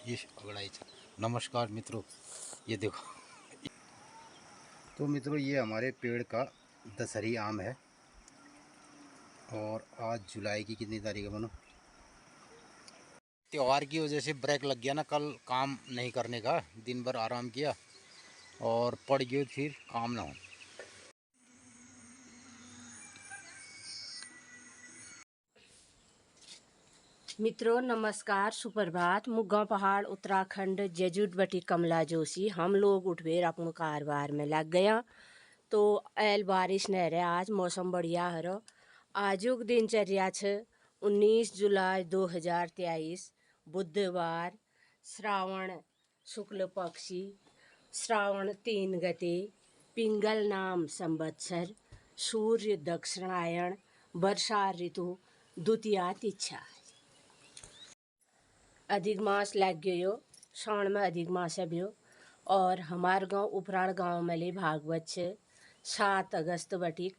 ये अगड़ाई। नमस्कार मित्रों, ये देखो। तो मित्रों, ये हमारे पेड़ का दशहरी आम है और आज जुलाई की कितनी तारीख है मनो? त्यौहार की वजह से ब्रेक लग गया ना, कल काम नहीं करने का, दिन भर आराम किया और पड़ गए फिर काम ना हो। मित्रों नमस्कार, सुप्रभात। मुग्गा पहाड़ उत्तराखंड जजुट बटी कमला जोशी। हम लोग उठवेर अपन कारोबार में लग गया तो ऐल बारिश नहीं रहे। आज मौसम बढ़िया हरो। आजुक दिनचर्या छ 19 जुलाई 2023 बुधवार, श्रावण शुक्ल पक्षी, श्रावण 3 गते, पिंगल नाम संवत्सर, सूर्य दक्षिणायण, वर्षा ऋतु द्वितीया तिथि। अधिक मास लग गयो, सावन में अधिक मास है भ्यो। और हमार गांव उपराण गांव में ले भागवत छे 7 अगस्त बटिक।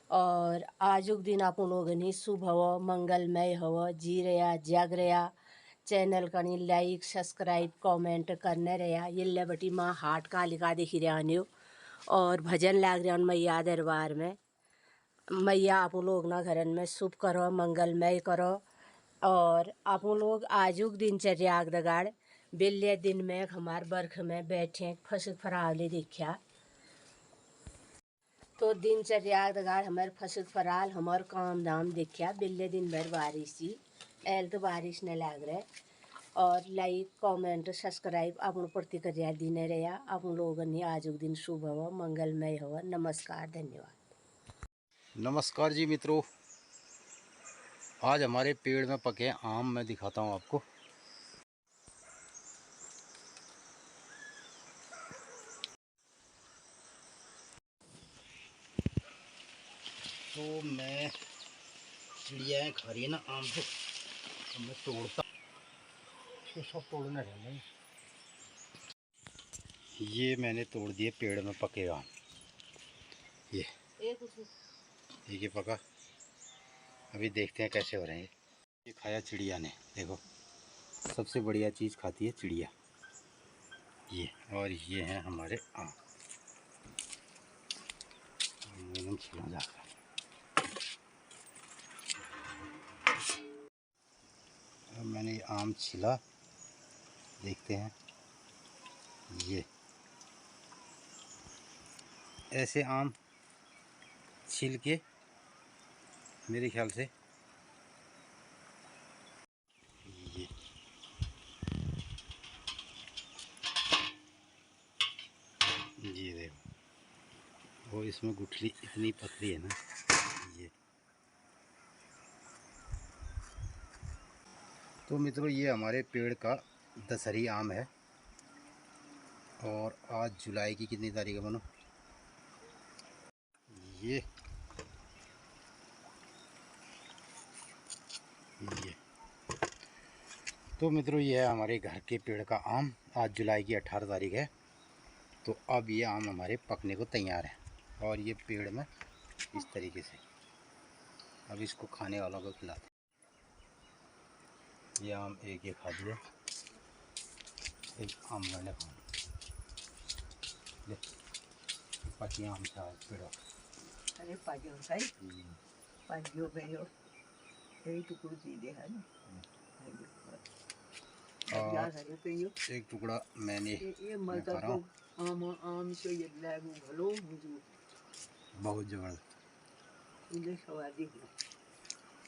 और आजुक दिन अपन लोगनी शुभ हवो, मंगलमय हवो। जी रहा जग रहा चैनल कनी लाइक सब्सक्राइब कमेंट करने रहा। ये बटी माँ हाट कालिका दिखी रहा और भजन लाग रहा मैया दरबार में। मैया आप लोग ना घरन में शुभ करो, मंगलमय करो। और आप लोग आजुक दिनचर्या दगाड़ बेल्ले दिन में हमार बर्ख में बैठे फसक फरावले देखा। तो दिनचर्या दगाड़ हमारे फसक फराल हमार काम दाम देखा। बेल्ले दिन भर बारिश थी, ऐल तो बारिश न लाग रहे। और लाइक कमेंट सब्सक्राइब अपन प्रतिक्रिया देने रहा। आप लोगों ने आजुक दिन शुभ हो, मंगलमय हो। नमस्कार, धन्यवाद। नमस्कार जी मित्रों, आज हमारे पेड़ में पके आम मैं दिखाता हूँ आपको। तो मैं चिड़िया खा रही है ना आम को, तो मैं तोड़ता, सब तोड़ना है। ये मैंने तोड़ दिए पेड़ में पके आम। ये पका। अभी देखते हैं कैसे हो रहे हैं। ये खाया चिड़िया ने, देखो सबसे बढ़िया चीज़ खाती है चिड़िया ये। और ये हैं हमारे आम। छिला जा रहा है। मैंने ये आम छिला, देखते हैं। ये ऐसे आम छील के मेरे ख्याल से ये देखो, वो इसमें गुठली इतनी पतली है ना। ये तो मित्रों, ये हमारे पेड़ का दशहरी आम है और आज जुलाई की कितनी तारीख है मनो? ये तो मित्रों, ये है हमारे घर के पेड़ का आम। आज जुलाई की 18 तारीख है। तो अब ये आम हमारे पकने को तैयार है और ये पेड़ में इस तरीके से। अब इसको खाने वालों को खिलाते। ये आम एक ये खा दिया, एक आम मैंने खा लिया। पतियाँ आम था पेड़ों। अरे पाजियो साई पाजियो गयो यही टुकड़ दे है ना। एक टुकड़ा मैंने ये मत को आम आम से ये लागू भलो मुझे बहुत जबरदस्त मुझे स्वादी है।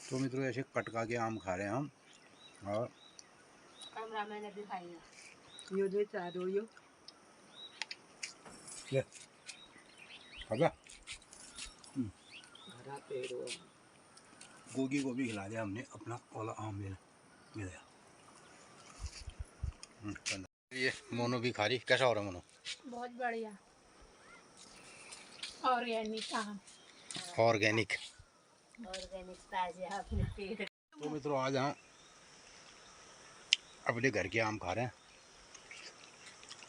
तो मित्रों, ऐसे कटका के आम खा रहे हैं हम। और कैमरा मैंने दिखाया यो दे चारो यो ले खागा हरा पेड़ हो। गोगी को भी खिला दिया हमने, अपना वाला आम ले लिया। ये मोनो भी खा रही। कैसा हो रहा मोनो? बहुत बढ़िया, ऑर्गेनिक आम। ऑर्गेनिक ताजे अपने पेड़। तो मित्रों, आज हम अपने घर के आम खा रहे हैं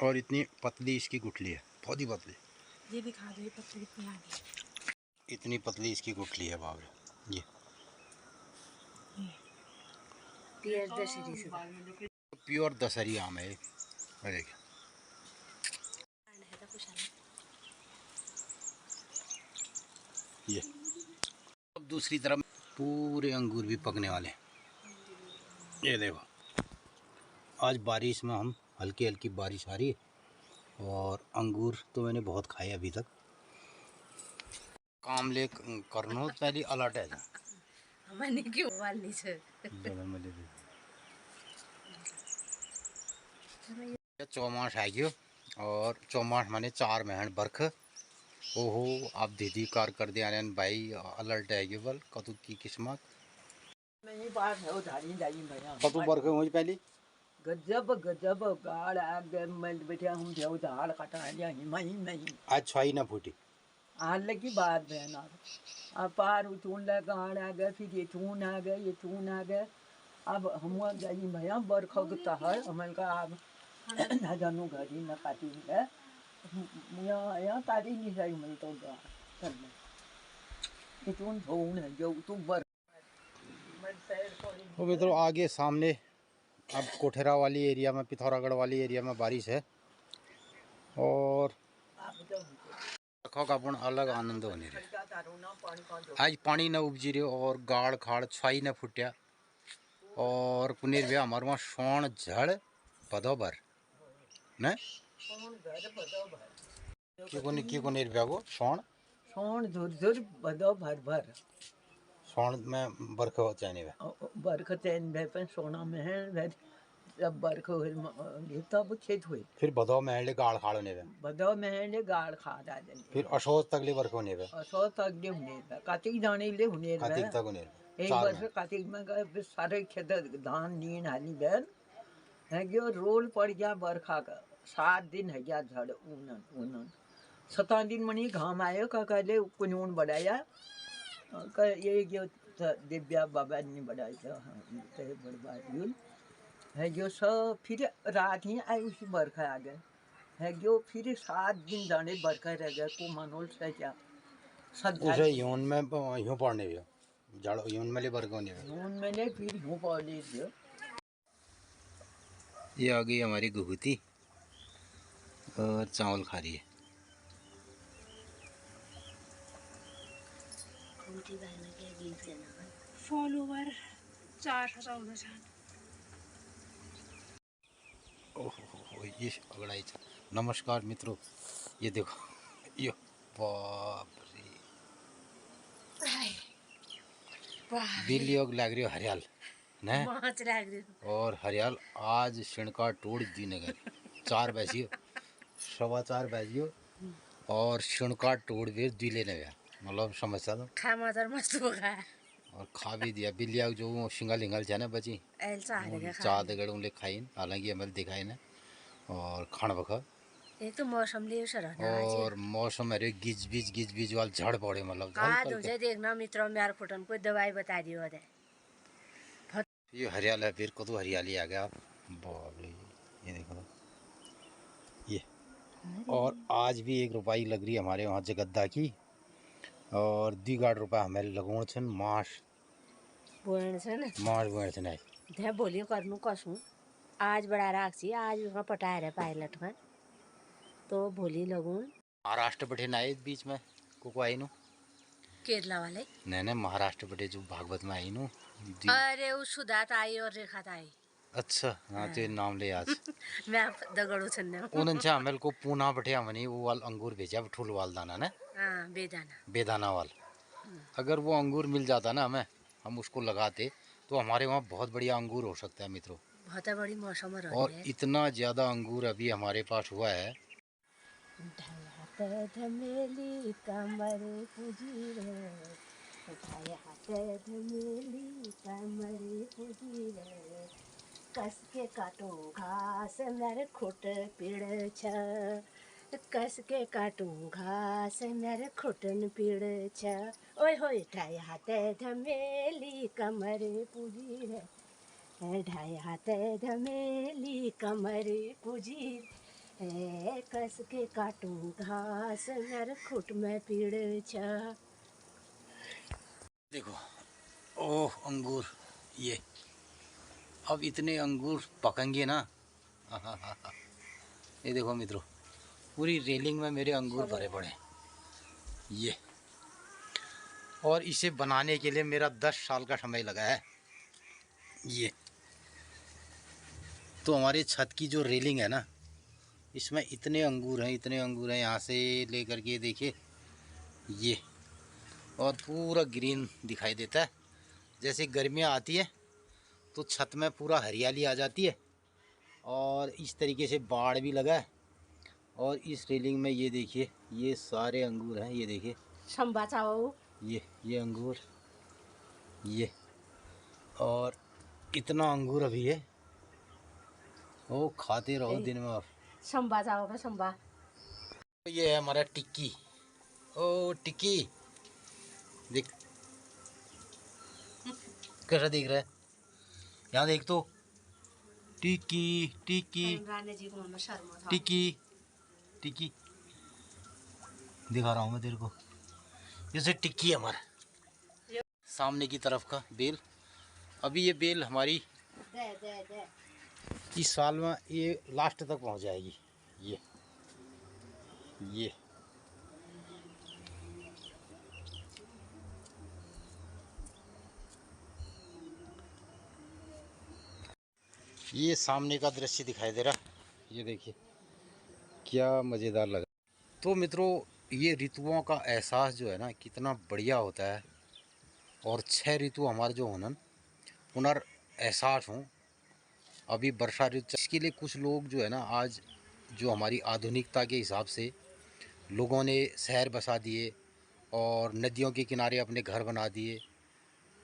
और इतनी पतली इसकी गुठली है, बहुत ही पतली। ये दिखा दो, ये पत्थर कितनी आगे। इतनी पतली इसकी गुठली है बाबरे। ये दशहरी से प्योर दशहरी आम है ये देखिए। ये अब दूसरी तरफ पूरे अंगूर भी पकने वाले हैं। ये देखो, आज बारिश में हम हल्की हल्की बारिश आ रही है और अंगूर तो मैंने बहुत खाए अभी तक। काम ले करनो पहले अलर्ट है जा हमने क्यों वाली से चौमास आ गयो और चौमास माने 4 महीने बरख। ओहो आप दीदी कार कर दे आने भाई अलर्ट है गयो बल कतु की किस्मत नहीं बात है उधारी जाई भैया कतु बरख हो पहली गजब गजब गाड़ आ गए मैं बैठे हम जो झाड़ काटा लिया हिमाई नहीं आज छाई ना फूटी। हाल लगी बात बहना अब पार चून लगा गाड़ आ गए फिर ये चून आ गए ये चून आ गए अब हम जाई भैया बरखा गुता है हमन का अब ना जानू घरी ना काटी है यहाँ तारी नहीं जाई मैं तो गा करने ये चून धोन है जो तू बर तो मित्रों आगे सामने अब कोठेरा वाली एरिया में पिथौरागढ़ वाली एरिया में बारिश है और बरखा का अपन अलग आनंद होने रहे। आज पानी न उपजी रहे और गाड़ खाड़ छाई न फुटिया और कुनेर भी हमारे वहाँ सोन झड़ पदो भर न क्यों कुनेर भी को सोन सोन झुर झुर बदो भर भर सोन में बरख चाहिए बरख चैन भे पे सोना में है जब बरख हुई तब खेत हुई फिर बदो में गाड़ खाड़ होने बदो में है गाड़ खा जाए फिर अशोच तक बरख होने असो तक ले हुने कार्तिक जाने ले हुने कार्तिक तक होने एक वर्ष कार्तिक में सारे खेत धान नीन हाली बैल है गयो रोल पड़ गया बरखा का 7 दिन है गया झड़ ऊनन ऊनन 7 दिन मनी घाम आयो का कहले कुनून बढ़ाया ये गयो दिव्या बाबा ने बढ़ाया ते बड़बायूल है जो सब फिर रात ही आई उसी बरखा आ गए है जो फिर 7 दिन जाने बरखा रह गया को मनोल से क्या उसे यून में यूं पड़ने भी जड़ यून में ले बरखा होने यून में ने फिर यूं पड़ने दियो। ये आ गई हमारी गुगुती और चावल खा रही है। फॉलोवर 414। ओहो ये अगड़ाई। नमस्कार मित्रों, ये देखो यो बाप रे बिल्ली और लग रही हो हरियाल न और हरियाल आज शिणका टूट दी नगर 4 बजियो 4:15 बजियो और शिणका टूट भी दिले न गया मतलब समझता तो खा मातर मस्त होगा और खा भी दिया बिल्लिया जो शिंगल हिंगल है ना बची चाह दगड़ उनले खाई हालांकि हमें दिखाई ना और खान बखा एक तो मौसम ले और मौसम अरे गिज बीज वाल झड़ पड़े मतलब आज हो जाए देखना मित्रों मेरे फुटन कोई दवाई बता दियो दे ये हरियाली है फिर को तो हरियाली आ गया बाप रे ये देखो तो ये और आज भी 1 रुपये लग रही है हमारे वहाँ जगद्दा की और 2 रुपया हमें लगोण छन मास बोलने से ना मास बोलने से नहीं दे बोलियो करनू कसू आज बड़ा राखसी आज वहाँ पटाए रहे पायलट में तो भोली लगून महाराष्ट्र बैठे ना आए बीच में को आई नु केरला वाले नहीं महाराष्ट्र बैठे जो भागवत में आई नु अरे वो सुधात आई और रेखा आई अच्छा हाँ तो नाम ले आज मैं दगड़ू छन्ने उन्हें हमें को पूना बैठे हमने वो वाल अंगूर भेजा ठुल वाल दाना ना हाँ बेदाना वाल अगर वो अंगूर मिल जाता ना हमें हम उसको लगाते तो हमारे वहाँ बहुत बढ़िया अंगूर हो सकता है मित्रों बहुत बड़ी मौसम और इतना ज़्यादा अंगूर अभी हमारे पास हुआ है। धमेली कमर पुजी रे धमेली कमर पुजी रे कस के काटो घास मेरे खुट पीड़ छ कस के काटू घास मेरे खुटन पीड़ छ ओए होए ढाई हाथ धमेली कमर पुजी रे ढाई हाथ धमेली कमर पुजी कस के काटू घास मेरे खुट में पीड़ छ। देखो ओह अंगूर ये अब इतने अंगूर पकेंगे ना, ये देखो मित्रों, पूरी रेलिंग में मेरे अंगूर भरे पड़े हैं ये। और इसे बनाने के लिए मेरा 10 साल का समय लगा है ये। तो हमारी छत की जो रेलिंग है ना, इसमें इतने अंगूर हैं, इतने अंगूर हैं, यहाँ से लेकर के देखिए ये। और पूरा ग्रीन दिखाई देता है। जैसे गर्मियाँ आती है तो छत में पूरा हरियाली आ जाती है। और इस तरीके से बाड़ भी लगा है। और इस रेलिंग में ये देखिए, ये सारे अंगूर हैं, ये देखिए संबा चाओ ये अंगूर ये। और इतना अंगूर अभी है, वो खाते रहो दिन में। और संबा चाओ पे संबा। ये है हमारा टिक्की। ओ टिक्की देख, कैसा दिख रहा है, यहाँ देख तो। टिक्की टिक्की टिक्की टिक्की दिखा रहा हूँ मैं तेरे को। जैसे टिक्की है हमारा सामने की तरफ का बेल। अभी ये बेल हमारी इस साल में ये लास्ट तक पहुँच जाएगी ये। ये सामने का दृश्य दिखाई दे रहा, ये देखिए क्या मज़ेदार लगा। तो मित्रों, ये ऋतुओं का एहसास जो है ना, कितना बढ़िया होता है। और 6 ऋतु हमारे जो होना पुनर् एहसास हों। अभी वर्षा ऋतु, इसके लिए कुछ लोग जो है ना, आज जो हमारी आधुनिकता के हिसाब से लोगों ने शहर बसा दिए और नदियों के किनारे अपने घर बना दिए।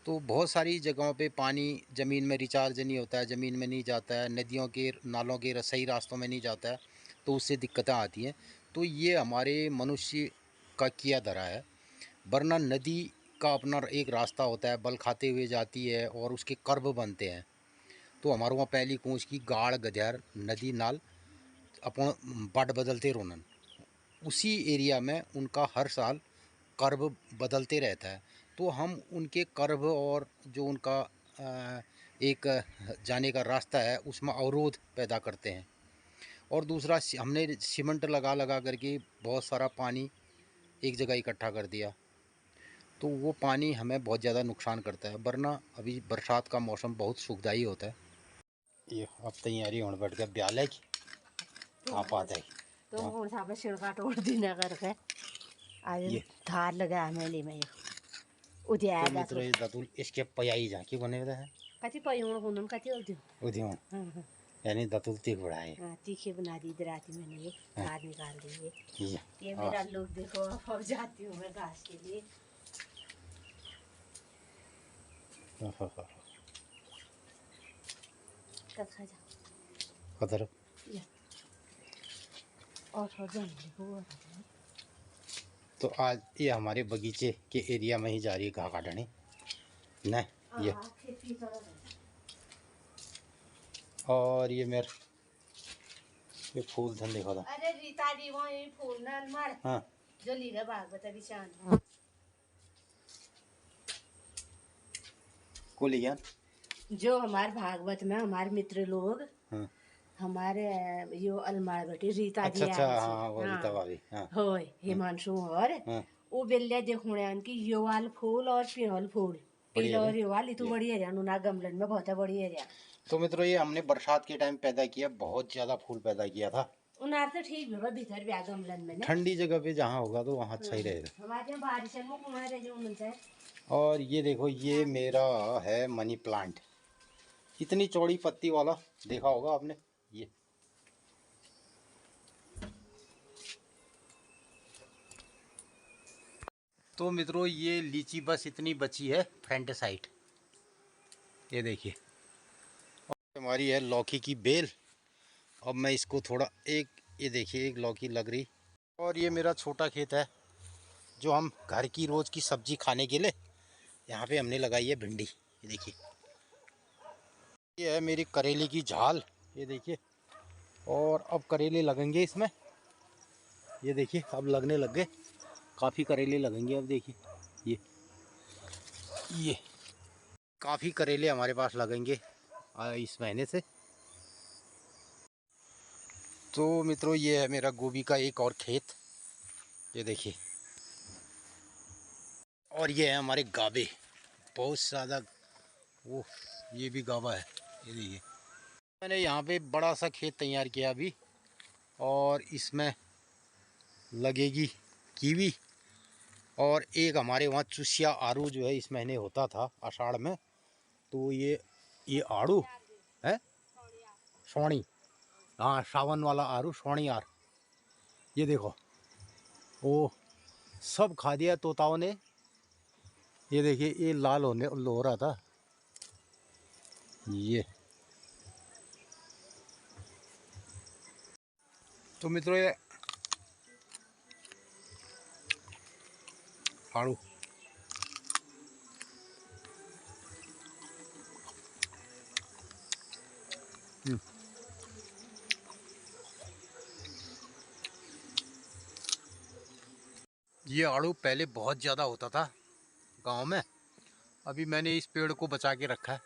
तो बहुत सारी जगहों पे पानी ज़मीन में रिचार्ज नहीं होता है, ज़मीन में नहीं जाता है, नदियों के नालों के सही रास्तों में नहीं जाता है, तो उससे दिक्कतें आती हैं। तो ये हमारे मनुष्य का किया धरा है। वरना नदी का अपना एक रास्ता होता है, बल खाते हुए जाती है और उसके कर्व बनते हैं। तो हमारे वहाँ पहली कूच की गाड़ गध्यार नदी नाल अपन बाट बदलते रोनन, उसी एरिया में उनका हर साल कर्व बदलते रहता है। तो हम उनके कर्व और जो उनका एक जाने का रास्ता है उसमें अवरोध पैदा करते हैं। और दूसरा, हमने सीमेंट लगा लगा करके बहुत सारा पानी एक जगह इकट्ठा कर दिया, तो वो पानी हमें बहुत ज़्यादा नुकसान करता है। वरना अभी बरसात का मौसम बहुत सुखदाई होता है। ये अब तैयारी होने बैठ गया ब्याले की आप आता है तो कौन सा छिड़का तोड़ देना करके आज धार लगा मेले में उद्या तो मित्र ये दतुल इसके पयाई झांकी बने हुए हैं कति पयुण हुनुन कति उद्यों यानी दतुल तीख बड़ा है। हाँ तीखे बना दी रात मैंने ये धार निकाल दी ये हाँ। मेरा लोग देखो अब जाती हूँ मैं घास के लिए। तब खा जा कदर और हो। तो आज ये हमारे बगीचे के एरिया में ही जा रही है घास काटने न ये। और ये मेरे ये फूल धन देखो था। अरे रीता दी वो ये फूल नल मर हाँ जो लीला बाग बता बिचान को लिया जो हमारे भागवत में हमारे मित्र लोग हाँ। हमारे यो अलमार बेटी रीता अच्छा दी अच्छा हाँ वो रीता भाभी हाँ होय हिमांशु और हाँ वो बेल्ले देखुणे की योवाल फूल और पिहल फूल पीला और योवाल इतु बड़ी एरिया नुना गमलन में बहुत बड़ी एरिया। तो मित्रों ये हमने बरसात के टाइम पैदा किया, बहुत ज्यादा फूल पैदा किया था। उनार तो ठीक है भीतर ब्या गमलन में ठंडी जगह पे जहाँ होगा तो वहाँ अच्छा ही रहेगा। हमारे यहाँ बारिश में कुमार है जो उनसे। और ये देखो ये मेरा है मनी प्लांट, इतनी चौड़ी पत्ती वाला देखा होगा आपने ये। तो मित्रों ये लीची बस इतनी बची है फ्रंट साइड, ये देखिए। हमारी है लौकी की बेल। अब मैं इसको थोड़ा एक ये देखिए एक लौकी लग रही। और ये मेरा छोटा खेत है जो हम घर की रोज़ की सब्जी खाने के लिए यहाँ पे हमने लगाई है भिंडी, ये देखिए। ये है मेरी करेले की झाल, ये देखिए। और अब करेले लगेंगे इसमें, ये देखिए अब लगने लग गए, काफ़ी करेले लगेंगे अब देखिए। ये काफ़ी करेले हमारे पास लगेंगे इस महीने से। तो मित्रों ये है मेरा गोभी का एक और खेत, ये देखिए। और ये है हमारे गाबे, बहुत ज़्यादा। वो ये भी गाबा है, ये देखिए। मैंने यहाँ पे बड़ा सा खेत तैयार किया अभी, और इसमें लगेगी कीवी, और एक हमारे वहाँ चुसिया आड़ू जो है इस महीने होता था आषाढ़ में, तो ये आड़ू है सोनी, हाँ सावन वाला आड़ू सोनी यार। ये देखो वो सब खा दिया तोताओं ने। ये देखिए ये लाल हो रहा था ये। तो मित्रों ये आड़ू ये आड़ू पहले बहुत ज़्यादा होता था गांव में, अभी मैंने इस पेड़ को बचा के रखा है।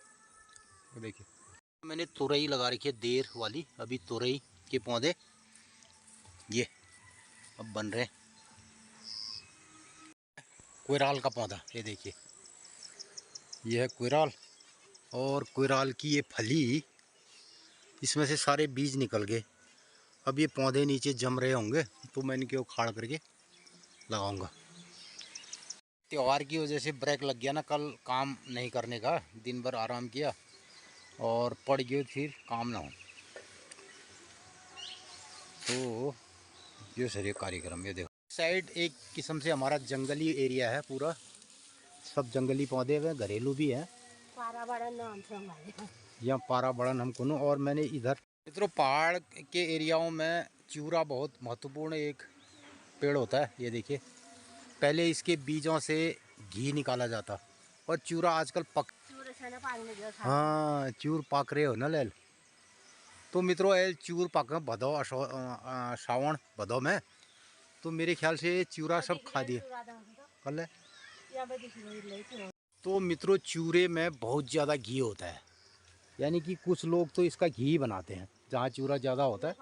ये देखिए मैंने तुरई लगा रखी है देर वाली, अभी तुरई के पौधे ये अब बन रहे हैं। कोयराल का पौधा ये देखिए, ये है कोयराल, और कोयराल की ये फली, इसमें से सारे बीज निकल गए। अब ये पौधे नीचे जम रहे होंगे, तो मैं इनके उखाड़ करके लगाऊंगा। त्योहार की वजह से ब्रेक लग गया ना, कल काम नहीं करने का, दिन भर आराम किया और पड़ गए फिर काम ना हो, तो ये सही कार्यक्रम। ये देखो साइड एक किस्म से हमारा जंगली एरिया है पूरा, सब जंगली पौधे हैं, घरेलू भी हैं। पाराबड़न नाम से हमारे यहाँ पाराबड़न हम कुनू। और मैंने इधर मित्रों पहाड़ के एरियाओं में चूरा बहुत महत्वपूर्ण एक पेड़ होता है। ये देखिए पहले इसके बीजों से घी निकाला जाता, और चूरा आजकल हाँ चूर पाक रहे हो ना लेल। तो मित्रों एल चूर पाक भदो सावन भदो में, तो मेरे ख्याल से चूरा सब खा दिए कल। तो मित्रों चूरे में बहुत ज़्यादा घी होता है, यानी कि कुछ लोग तो इसका घी बनाते हैं जहाँ चूरा ज़्यादा होता है।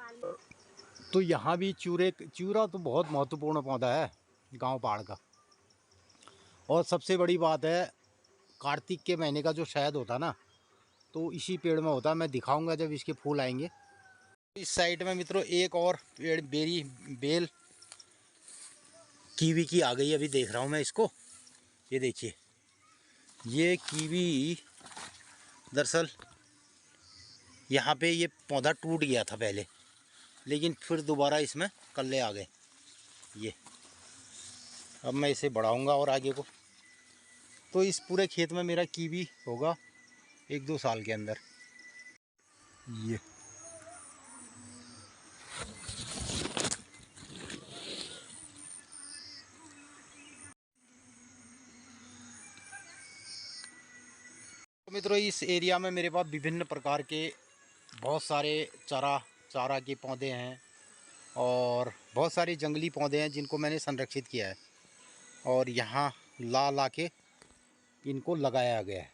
तो यहाँ भी चूरा तो बहुत महत्वपूर्ण पौधा है गांव पहाड़ का। और सबसे बड़ी बात है कार्तिक के महीने का जो शहद होता है ना, तो इसी पेड़ में होता है, मैं दिखाऊंगा जब इसके फूल आएंगे। इस साइड में मित्रों एक और पेड़ बेल कीवी की आ गई, अभी देख रहा हूँ मैं इसको। ये देखिए ये कीवी, दरअसल यहाँ पे ये पौधा टूट गया था पहले, लेकिन फिर दोबारा इसमें कल्ले आ गए। ये अब मैं इसे बढ़ाऊंगा और आगे को, तो इस पूरे खेत में मेरा कीवी होगा 1-2 साल के अंदर। ये तो मित्रों इस एरिया में मेरे पास विभिन्न प्रकार के बहुत सारे चारा के पौधे हैं, और बहुत सारे जंगली पौधे हैं जिनको मैंने संरक्षित किया है, और यहाँ ला के इनको लगाया गया है।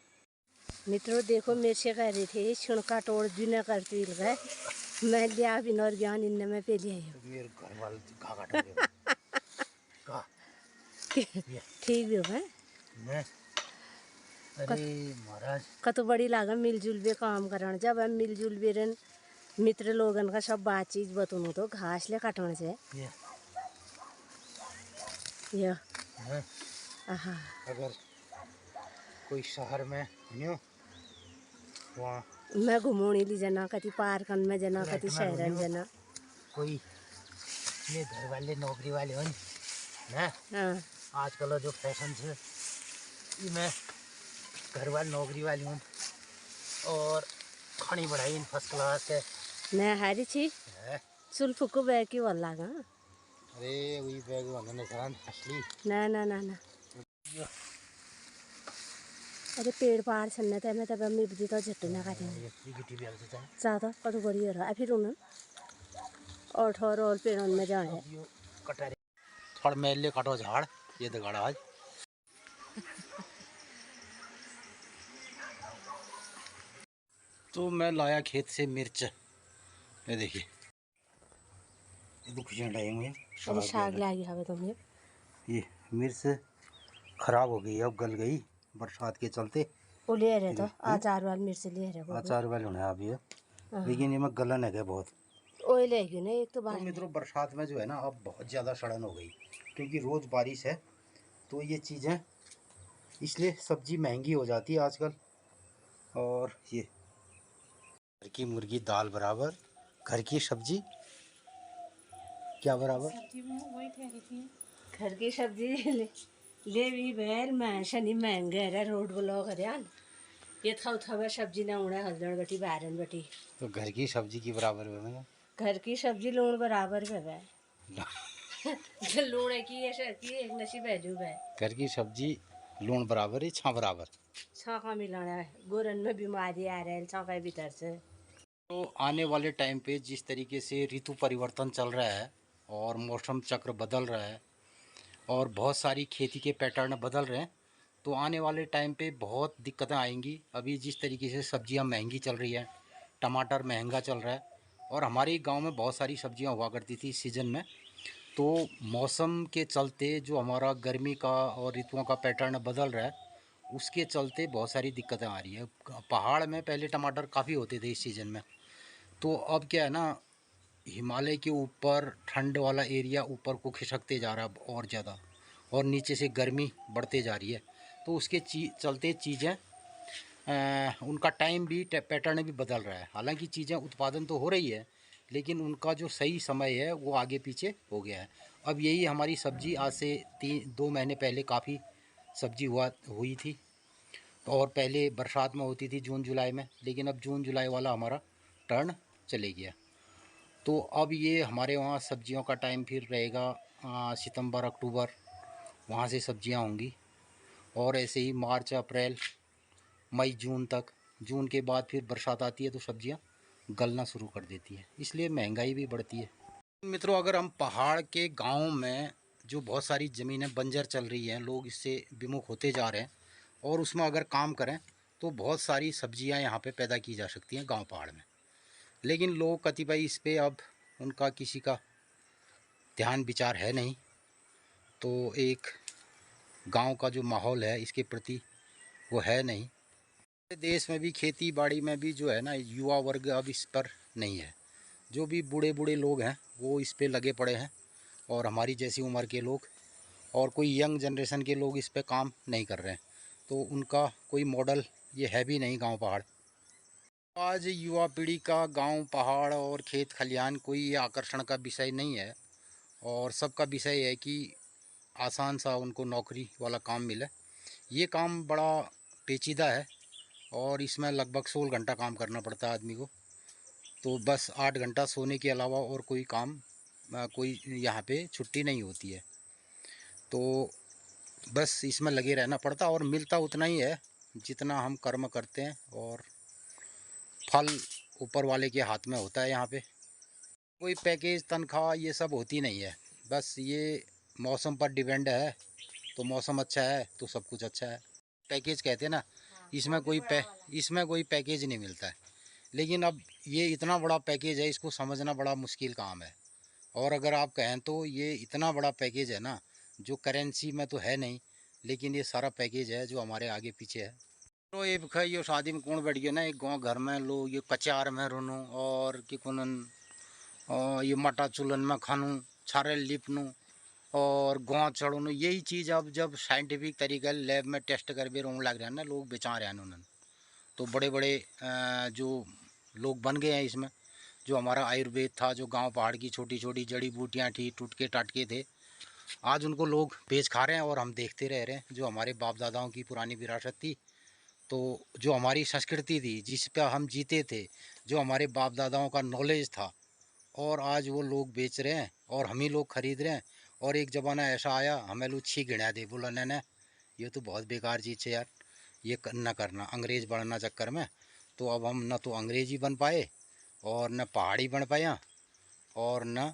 मित्रों देखो मिर्ची कर रही थी छिड़का तोड़ भी न करती गए, मैं लिया बिनौर ज्ञान इन में पे लिया मेरे घर वाले घा काट ठीक भी है। अरे महाराज कत बड़ी लागा मिलजुल बे काम करण, जब हम मिलजुल बे रन मित्र लोगन का सब बातचीत बतूनु तो घास ले काटण से ये आहा। अगर कोई शहर में न्यू वहाँ मैं घुमोनी ली जना कति पार्कन में जना कति शहरन जना, कोई ये घर वाले नौकरी वाले हो ना, हाँ आजकल जो फैशन है मैं घर वाले नौकरी वाली हूँ, और खानी बढ़ाई फर्स्ट क्लास है मैं हारी छी सुल्फ को बैग की वाला गा। अरे वही बैग वाला सरान असली ना ना ना ना अरे पेड़ पहाड़ छन्ने ते मैं तब मी बुद्धि तो झट्टू ना काटे ये गिट्टी भी अलग से ज्यादा कटु बड़ी हो रहा फिर उन्हें और ठोर और पेड़ों में जाए कटारे थोड़ा मेले काटो झाड़ ये तो गाड़ा आज। तो मैं लाया खेत से मिर्च, ये देखिए, ये खुशियाँ डाई हुई अरे साग ला गया तुमने। ये मिर्च खराब हो गई, अब गल गई बरसात के चलते। वो ले रहे तो हैं? अचार वाली मिर्च ले रहे वो भी। अचार वाले होने अभी है, हाँ। लेकिन ये में गलन है क्या बहुत। ओए ले गई ना एक तो तो बाहर में। मित्रों बरसात में जो है ना अब बहुत ज़्यादा सड़न हो गई, क्योंकि रोज़ बारिश है, तो ये चीज़ें इसलिए सब्जी महंगी हो जाती है आजकल। और ये घर की मुर्गी दाल बराबर, घर की सब्जी क्या बराबर। घर की सब्जी ले भी बैर मैं शनि महंगे रे रोड ब्लॉक हरियाण ये था सब्जी ना उड़ा हल्दड़ बटी बारन बटी। तो घर की सब्जी की बराबर है मैं घर की सब्जी लूण बराबर है लूण की ये की एक नशी वैल्यू है। घर की सब्जी लूण बराबर है, छा बराबर। छा का मिलाना है गोरन में बीमारी आ रहा है छा का भीतर से। तो आने वाले टाइम पे जिस तरीके से ऋतु परिवर्तन चल रहा है और मौसम चक्र बदल रहा है और बहुत सारी खेती के पैटर्न बदल रहे हैं, तो आने वाले टाइम पे बहुत दिक्कतें आएंगी। अभी जिस तरीके से सब्जियां महंगी चल रही है, टमाटर महंगा चल रहा है, और हमारे गांव में बहुत सारी सब्जियां हुआ करती थी सीज़न में, तो मौसम के चलते जो हमारा गर्मी का और ऋतुओं का पैटर्न बदल रहा है, उसके चलते बहुत सारी दिक्कतें आ रही है। पहाड़ में पहले टमाटर काफ़ी होते थे इस सीज़न में, तो अब क्या है ना, हिमालय के ऊपर ठंड वाला एरिया ऊपर को खिसकते जा रहा है और ज़्यादा, और नीचे से गर्मी बढ़ते जा रही है, तो उसके चलते चीज़ें उनका टाइम भी पैटर्न भी बदल रहा है। हालांकि चीज़ें उत्पादन तो हो रही है, लेकिन उनका जो सही समय है वो आगे पीछे हो गया है। अब यही हमारी सब्ज़ी आज से 2 महीने पहले काफ़ी सब्ज़ी हुई थी, और पहले बरसात में होती थी जून जुलाई में, लेकिन अब जून जुलाई वाला हमारा टर्न चले गया। तो अब ये हमारे वहाँ सब्जियों का टाइम फिर रहेगा सितंबर अक्टूबर, वहाँ से सब्जियाँ होंगी, और ऐसे ही मार्च अप्रैल मई जून तक। जून के बाद फिर बरसात आती है तो सब्जियाँ गलना शुरू कर देती है, इसलिए महंगाई भी बढ़ती है। मित्रों, अगर हम पहाड़ के गाँव में जो बहुत सारी ज़मीनें बंजर चल रही हैं, लोग इससे विमुख होते जा रहे हैं, और उसमें अगर काम करें तो बहुत सारी सब्जियां यहाँ पे पैदा की जा सकती हैं गांव पहाड़ में। लेकिन लोग कतिपय इस पे अब उनका किसी का ध्यान विचार है नहीं, तो एक गांव का जो माहौल है इसके प्रति वो है नहीं। देश में भी खेती बाड़ी में भी जो है ना, युवा वर्ग अब इस पर नहीं है। जो भी बूढ़े बूढ़े लोग हैं वो इस पे लगे पड़े हैं, और हमारी जैसी उम्र के लोग और कोई यंग जनरेशन के लोग इस पे काम नहीं कर रहे हैं, तो उनका कोई मॉडल ये है भी नहीं गांव पहाड़। आज युवा पीढ़ी का गांव पहाड़ और खेत खलिहान कोई आकर्षण का विषय नहीं है, और सबका विषय है कि आसान सा उनको नौकरी वाला काम मिले। ये काम बड़ा पेचीदा है, और इसमें लगभग 16 घंटा काम करना पड़ता है आदमी को, तो बस 8 घंटा सोने के अलावा और कोई काम कोई यहाँ पे छुट्टी नहीं होती है, तो बस इसमें लगे रहना पड़ता, और मिलता उतना ही है जितना हम कर्म करते हैं, और फल ऊपर वाले के हाथ में होता है। यहाँ पे कोई पैकेज तनख्वाह ये सब होती नहीं है, बस ये मौसम पर डिपेंड है, तो मौसम अच्छा है तो सब कुछ अच्छा है। पैकेज कहते हैं ना, इसमें कोई पैकेज नहीं मिलता है, लेकिन अब ये इतना बड़ा पैकेज है, इसको समझना बड़ा मुश्किल काम है। और अगर आप कहें तो ये इतना बड़ा पैकेज है ना, जो करेंसी में तो है नहीं, लेकिन ये सारा पैकेज है जो हमारे आगे पीछे है। तो ये खै यो शादी में कौन बैठ गया ना, एक गाँव घर में लोग ये कचार में रोनू, और कि कुनन ये मटा चुलन में खानू, छारे लिपनू, और गाँव चढ़ू, यही चीज़ अब जब साइंटिफिक तरीके लैब में टेस्ट कर भी रोन लग रहे हैं ना, लोग बेचा रहे हैं उन्होंने, तो बड़े बड़े जो लोग बन गए हैं इसमें। जो हमारा आयुर्वेद था, जो गांव पहाड़ की छोटी छोटी जड़ी बूटियां थी, टुटके टाटके थे, आज उनको लोग बेच खा रहे हैं, और हम देखते रह रहे हैं। जो हमारे बाप दादाओं की पुरानी विरासत थी, तो जो हमारी संस्कृति थी जिस पर हम जीते थे, जो हमारे बाप दादाओं का नॉलेज था, और आज वो लोग बेच रहे हैं और हम ही लोग खरीद रहे हैं। और एक ज़माना ऐसा आया, हमें लोग छी गिना दे, बोला न ये तो बहुत बेकार चीज़ है यार, ये न करना, अंग्रेज़ बनना चक्कर में। तो अब हम न तो अंग्रेज़ी बन पाए, और न पहाड़ी बन पाया, और न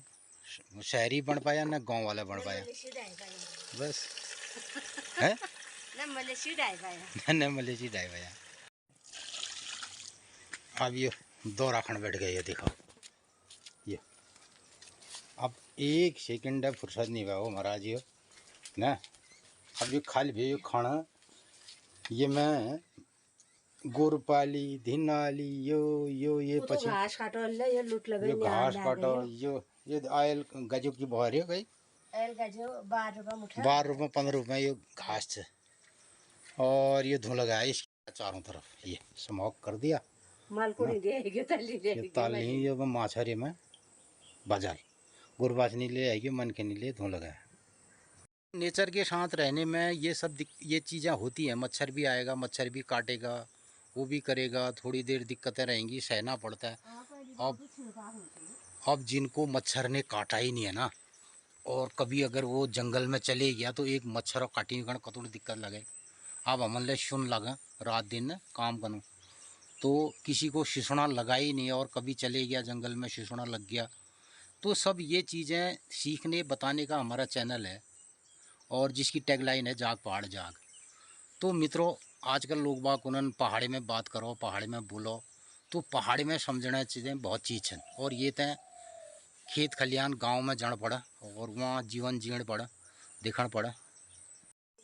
शहरी बन पाया, न गांव वाला बन पाया, बस है न मलेशी डाई पाया। अब ये दो राखण बैठ गए, ये देखो ये। अब एक सेकंड फुर्सत नहीं हुआ वो महाराज ये ना। अब ये खाली भी खाना ये मैं गोरपाली धिनाली यो ये वो तो पची घास काटो ले ये लूट लगे ये घास काटो ये आयल गजब की बहार है गई। एल का जो 12 रुपये मुठा 12 रुपये 15 रुपये ये घास से। और ये धुल लगाया इसके चारों तरफ, ये स्मोक कर दिया। मालपुड़ी देगी तली ये देगी ताली ये माछारी में बाजार गुरबासनी ले आएगी मन के लिए धुल लगाया। नेचर के साथ रहने में ये सब ये चीज़ें होती हैं। मच्छर भी आएगा, मच्छर भी काटेगा, वो भी करेगा, थोड़ी देर दिक्कतें रहेंगी, सहना पड़ता है। अब जिनको मच्छर ने काटा ही नहीं है ना, और कभी अगर वो जंगल में चले गया तो एक मच्छर काटी कतोड़ दिक्कत लगे। अब हमन ले सुन लगा रात दिन काम करूँ तो किसी को शिशुना लगा ही नहीं, और कभी चले गया जंगल में शिशुना लग गया। तो सब ये चीज़ें सीखने बताने का हमारा चैनल है, और जिसकी टैगलाइन है जाग पहाड़ जाग। तो मित्रों आजकल लोग बाग उन्होंने पहाड़ी में बात करो, पहाड़ी में बोलो, तो पहाड़ी में समझना चीज़ें बहुत चीज़ हैं। और ये तय खेत खलियान गांव में जड़ पड़ा और वहाँ जीवन जीण पड़ा देखना पड़ा।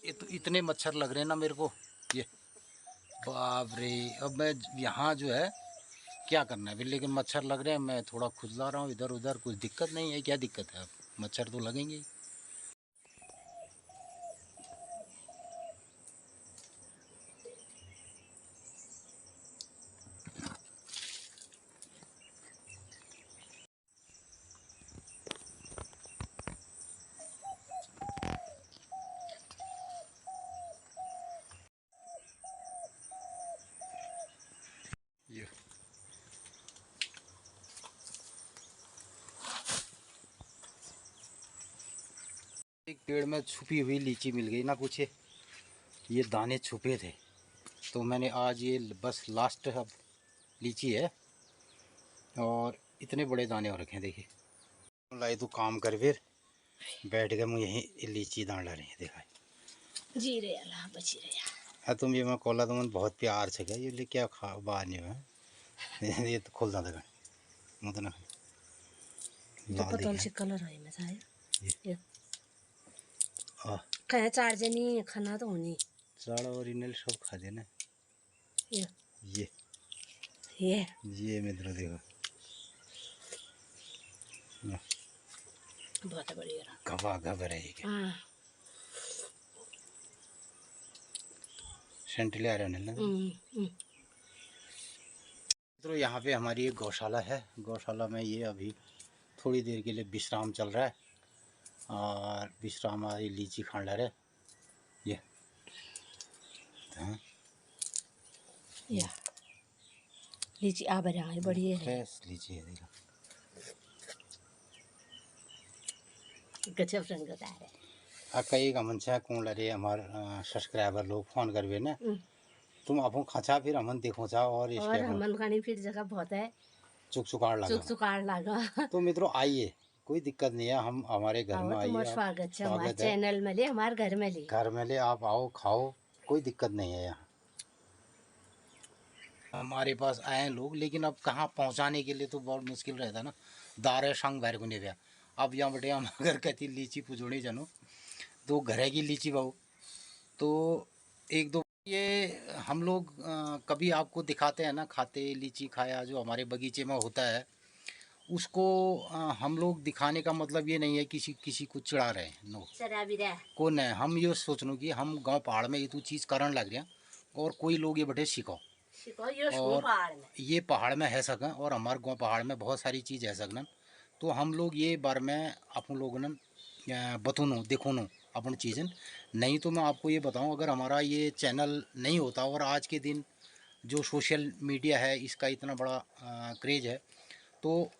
ये तो इतने मच्छर लग रहे हैं ना मेरे को, ये बाप रे। अब मैं यहाँ जो है क्या करना है, लेकिन मच्छर लग रहे हैं, मैं थोड़ा खुजला रहा हूँ इधर उधर, कुछ दिक्कत नहीं है। क्या दिक्कत है, अब मच्छर तो लगेंगे ही। एक पेड़ में छुपी हुई लीची मिल गई ना, कुछ ये दाने छुपे थे, तो मैंने आज ये बस लास्ट अब लीची है, और इतने बड़े दाने हो रखे हैं देखिए। लाई तू काम कर फिर बैठ गए मुझे यहीं लीची दान ला रही है देखा जी रे अल्लाह बची रे है। तुम ये मैं कोला तुम बहुत प्यार से गया, ये ले क्या खा बाहर नहीं हुआ ये तो खोल दादा मतलब ना पतल से कलर है में था ये आ कहे चार जनी खाना तो होनी साड़ा ओरिजिनल सब खा देना। ये ये ये मित्रों देखो बहुत बढ़िया गवा गवा रहेगी। हाँ सेंट ले आ रहे हैं तो यहाँ पे हमारी एक गौशाला है। गौशाला में ये अभी थोड़ी देर के लिए विश्राम चल रहा है, और विश्राम हमारी लीची खान ला रहे ये या लीची आ बढ़िया है, बढ़िया है, फ्रेश लीची है देखो। गजब रंग बता रहे कई का मन से कौन लरे हमारे सब्सक्राइबर लोग फोन करवे ना, तुम अपन खचा फिर हमन देखो चा और हमन खानी फिर जगह बहुत है चुकचुकार लगा चुकचुकार लगा। तो मित्रों आइए, कोई दिक्कत नहीं है, हम हमारे घर में आइए, स्वागत है हमारे चैनल में ले, हमारे घर में ले आप आओ खाओ, कोई दिक्कत नहीं है। यहाँ हमारे पास आए लोग, लेकिन अब कहाँ पहुँचाने के लिए तो बहुत मुश्किल रहता ना, दारे संग भर को नहीं गया। अब यहाँ बेटे हम अगर कहती लीची पुजोड़ी जानो तो घर की लीची भाव तो एक दो ये हम लोग कभी आपको दिखाते हैं ना, खाते लीची खाया जो हमारे बगीचे में होता है उसको हम लोग दिखाने का मतलब ये नहीं है किसी को चिढ़ा रहे हैं, नो को नहीं। हम ये सोचनो कि हम गांव पहाड़ में ये तो चीज़ करने लग रहे हैं, और कोई लोग ये बेटे सीखो और ये पहाड़ में है सकें, और हमारे गांव पहाड़ में बहुत सारी चीज़ है सकन। तो हम लोग ये बार में अपन लोगों ने बतूनो देखो नो अपन चीज़ें नहीं। तो मैं आपको ये बताऊं, अगर हमारा ये चैनल नहीं होता और आज के दिन जो सोशल मीडिया है इसका इतना बड़ा क्रेज़ है, तो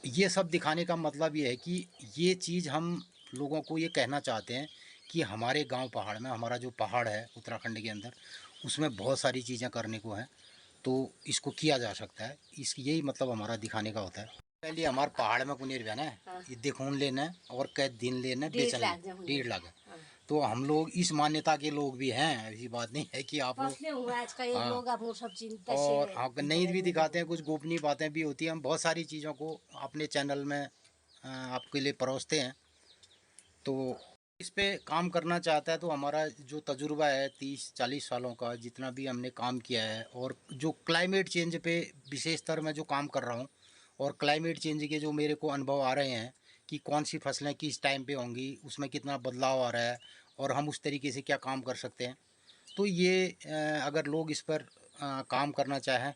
ये सब दिखाने का मतलब ये है कि ये चीज़ हम लोगों को ये कहना चाहते हैं कि हमारे गांव पहाड़ में, हमारा जो पहाड़ है उत्तराखंड के अंदर, उसमें बहुत सारी चीज़ें करने को हैं, तो इसको किया जा सकता है। यही मतलब हमारा दिखाने का होता है। पहले हमारे पहाड़ में कुनेर बहना है, ये देखून लेना और कै दिन लेना बेचना 1.5 लाख। तो हम लोग इस मान्यता के लोग भी हैं, ऐसी बात नहीं है कि आप लोग। फसले हुए आज का एक हाँ। लोग अपनो सब चिंता और से आप नहीं भी दिखाते हैं, कुछ गोपनीय बातें भी होती हैं, हम बहुत सारी चीज़ों को अपने चैनल में आपके लिए परोसते हैं। तो इस पे काम करना चाहता है तो हमारा जो तजुर्बा है 30-40 सालों का, जितना भी हमने काम किया है, और जो क्लाइमेट चेंज पे विशेषतर मैं जो काम कर रहा हूँ, और क्लाइमेट चेंज के जो मेरे को अनुभव आ रहे हैं कि कौन सी फसलें किस टाइम पे होंगी, उसमें कितना बदलाव आ रहा है और हम उस तरीके से क्या काम कर सकते हैं। तो ये अगर लोग इस पर काम करना चाहें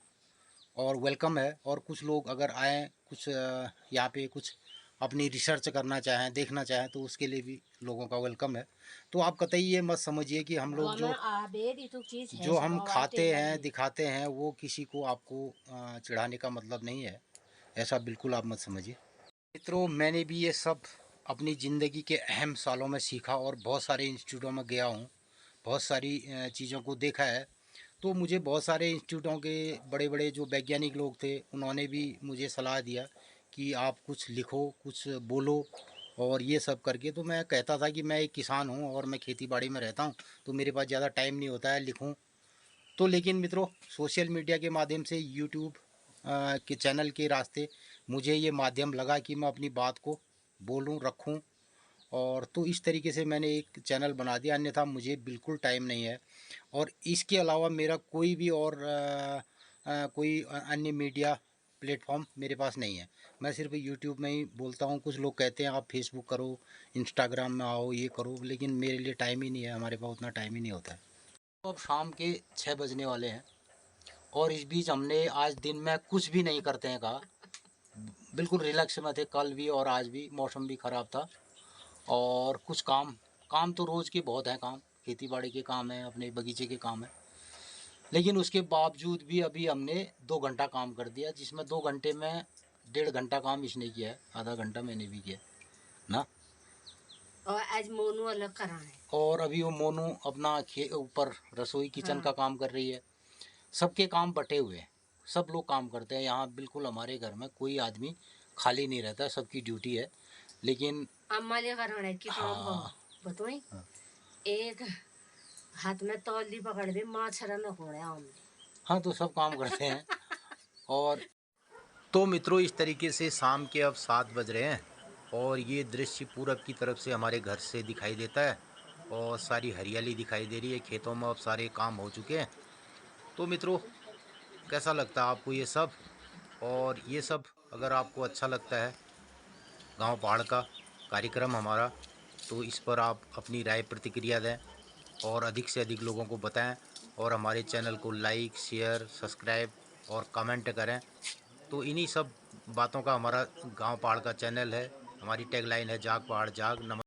और वेलकम है, और कुछ लोग अगर आएँ कुछ यहाँ पे कुछ अपनी रिसर्च करना चाहें, देखना चाहें, तो उसके लिए भी लोगों का वेलकम है। तो आप कतई ये मत समझिए कि हम लोग गाँव में आबेद तो चीज है जो सब हम गाँव खाते टेलर हैं है। दिखाते हैं वो किसी को आपको चिढ़ाने का मतलब नहीं है, ऐसा बिल्कुल आप मत समझिए। मित्रों, मैंने भी ये सब अपनी ज़िंदगी के अहम सालों में सीखा और बहुत सारे इंस्टीट्यूटों में गया हूँ, बहुत सारी चीज़ों को देखा है। तो मुझे बहुत सारे इंस्टीट्यूटों के बड़े बड़े जो वैज्ञानिक लोग थे, उन्होंने भी मुझे सलाह दिया कि आप कुछ लिखो, कुछ बोलो, और ये सब करके। तो मैं कहता था कि मैं एक किसान हूँ और मैं खेती बाड़ी में रहता हूँ, तो मेरे पास ज़्यादा टाइम नहीं होता है लिखूँ। तो लेकिन मित्रों, सोशल मीडिया के माध्यम से, यूट्यूब के चैनल के रास्ते मुझे ये माध्यम लगा कि मैं अपनी बात को बोलूँ, रखूँ, और तो इस तरीके से मैंने एक चैनल बना दिया, अन्यथा मुझे बिल्कुल टाइम नहीं है। और इसके अलावा मेरा कोई भी और कोई अन्य मीडिया प्लेटफॉर्म मेरे पास नहीं है। मैं सिर्फ यूट्यूब में ही बोलता हूँ। कुछ लोग कहते हैं आप फेसबुक करो, इंस्टाग्राम में आओ, ये करो, लेकिन मेरे लिए टाइम ही नहीं है, हमारे पास उतना टाइम ही नहीं होता है। तो अब शाम के 6 बजने वाले हैं, और इस बीच हमने आज दिन में कुछ भी नहीं करते हैं कहा, बिल्कुल रिलैक्स में थे, कल भी और आज भी। मौसम भी ख़राब था, और कुछ काम काम तो रोज़ के बहुत हैं काम, खेती बाड़ी के काम हैं, अपने बगीचे के काम हैं, लेकिन उसके बावजूद भी अभी हमने 2 घंटा काम कर दिया, जिसमें 2 घंटे में 1.5 घंटा काम इसने किया है, आधा घंटा मैंने भी किया ना। और आज मोनू अलग करा है। और अभी वो मोनू अपना ऊपर रसोई किचन का काम कर रही है। सबके काम बटे हुए हैं, सब लोग काम करते हैं यहाँ। बिल्कुल हमारे घर में कोई आदमी खाली नहीं रहता, सबकी ड्यूटी है। लेकिन अम्मा ले करा है कि काम हाँ, बताई हाँ, एक हाथ में तौली पकड़ दे माछरा न खोड़े आम। हाँ, तो सब काम करते हैं। और तो मित्रों, इस तरीके से शाम के अब 7 बज रहे हैं, और ये दृश्य पूरब की तरफ से हमारे घर से दिखाई देता है, और सारी हरियाली दिखाई दे रही है, खेतों में अब सारे काम हो चुके हैं। तो मित्रों, कैसा लगता है आपको ये सब? और ये सब अगर आपको अच्छा लगता है, गांव पहाड़ का कार्यक्रम हमारा, तो इस पर आप अपनी राय प्रतिक्रिया दें, और अधिक से अधिक लोगों को बताएं, और हमारे चैनल को लाइक, शेयर, सब्सक्राइब और कमेंट करें। तो इन्हीं सब बातों का हमारा गांव पहाड़ का चैनल है। हमारी टैगलाइन है, जाग पहाड़ जाग। नमस्कार।